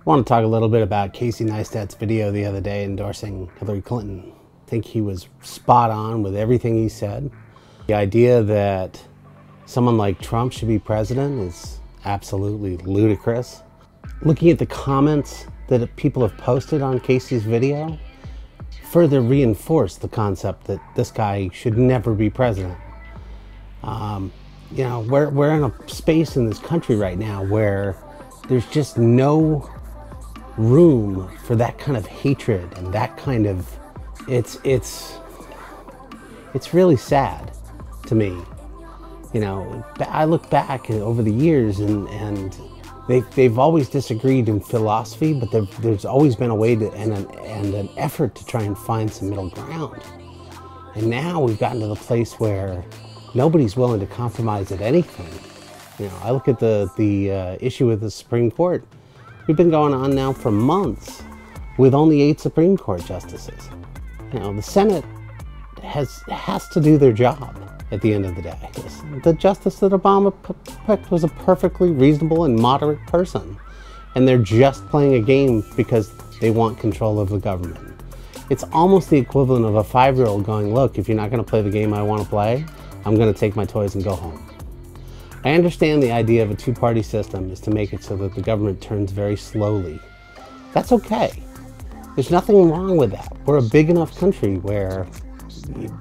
I want to talk a little bit about Casey Neistat's video the other day endorsing Hillary Clinton. I think he was spot on with everything he said. The idea that someone like Trump should be president is absolutely ludicrous. Looking at the comments that people have posted on Casey's video further reinforce the concept that this guy should never be president. You know, we're in a space in this country right now where there's just no room for that kind of hatred and that kind of, it's really sad to me. You know, I look back over the years and they've always disagreed in philosophy, but there's always been a way to, and an effort to try and find some middle ground. And now we've gotten to the place where nobody's willing to compromise at anything. You know, I look at the issue with the Supreme Court. We've been going on now for months with only 8 Supreme Court justices. You know, the Senate has to do their job at the end of the day. The justice that Obama picked was a perfectly reasonable and moderate person. And they're just playing a game because they want control of the government. It's almost the equivalent of a 5-year-old going, look, if you're not going to play the game I want to play, I'm going to take my toys and go home. I understand the idea of a two-party system is to make it so that the government turns very slowly. That's okay. There's nothing wrong with that. We're a big enough country where,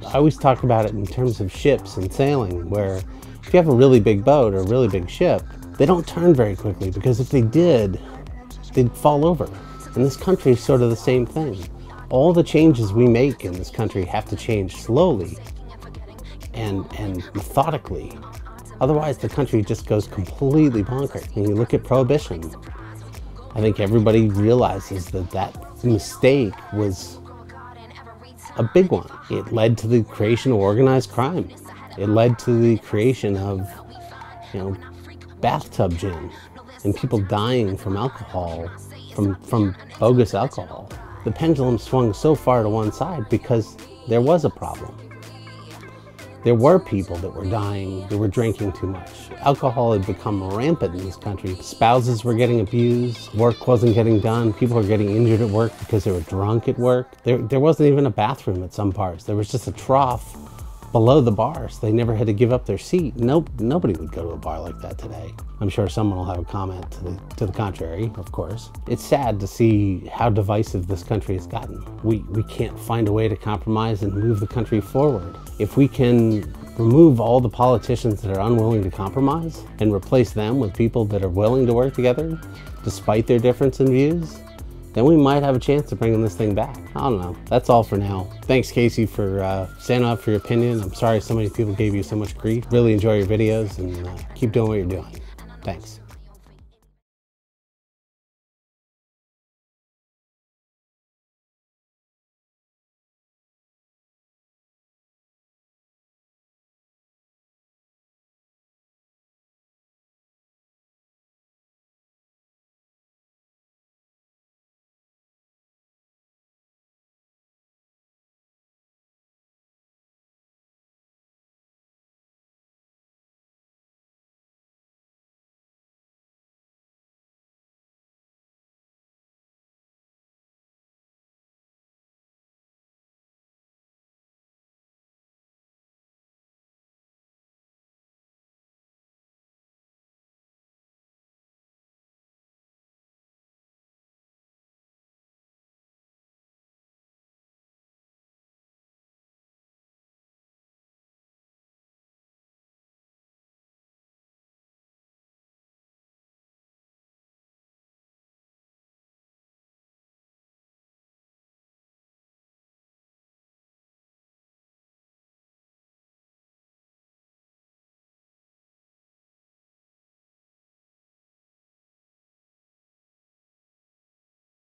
I always talk about it in terms of ships and sailing, where if you have a really big boat or a really big ship, they don't turn very quickly, because if they did, they'd fall over. And this country is sort of the same thing. All the changes we make in this country have to change slowly and methodically. Otherwise, the country just goes completely bonkers. When you look at prohibition, I think everybody realizes that that mistake was a big one. It led to the creation of organized crime. It led to the creation of, you know, bathtub gin and people dying from alcohol, from bogus alcohol. The pendulum swung so far to one side because there was a problem. There were people that were dying, that were drinking too much. Alcohol had become rampant in this country. Spouses were getting abused, work wasn't getting done, people were getting injured at work because they were drunk at work. There wasn't even a bathroom at some parts. There was just a trough below the bar, so they never had to give up their seat. Nobody would go to a bar like that today. I'm sure someone will have a comment to the contrary, of course. It's sad to see how divisive this country has gotten. We can't find a way to compromise and move the country forward. If we can remove all the politicians that are unwilling to compromise and replace them with people that are willing to work together despite their difference in views, then we might have a chance of bringing this thing back. I don't know. That's all for now. Thanks, Casey, for standing up for your opinion. I'm sorry so many people gave you so much grief. Really enjoy your videos and keep doing what you're doing. Thanks.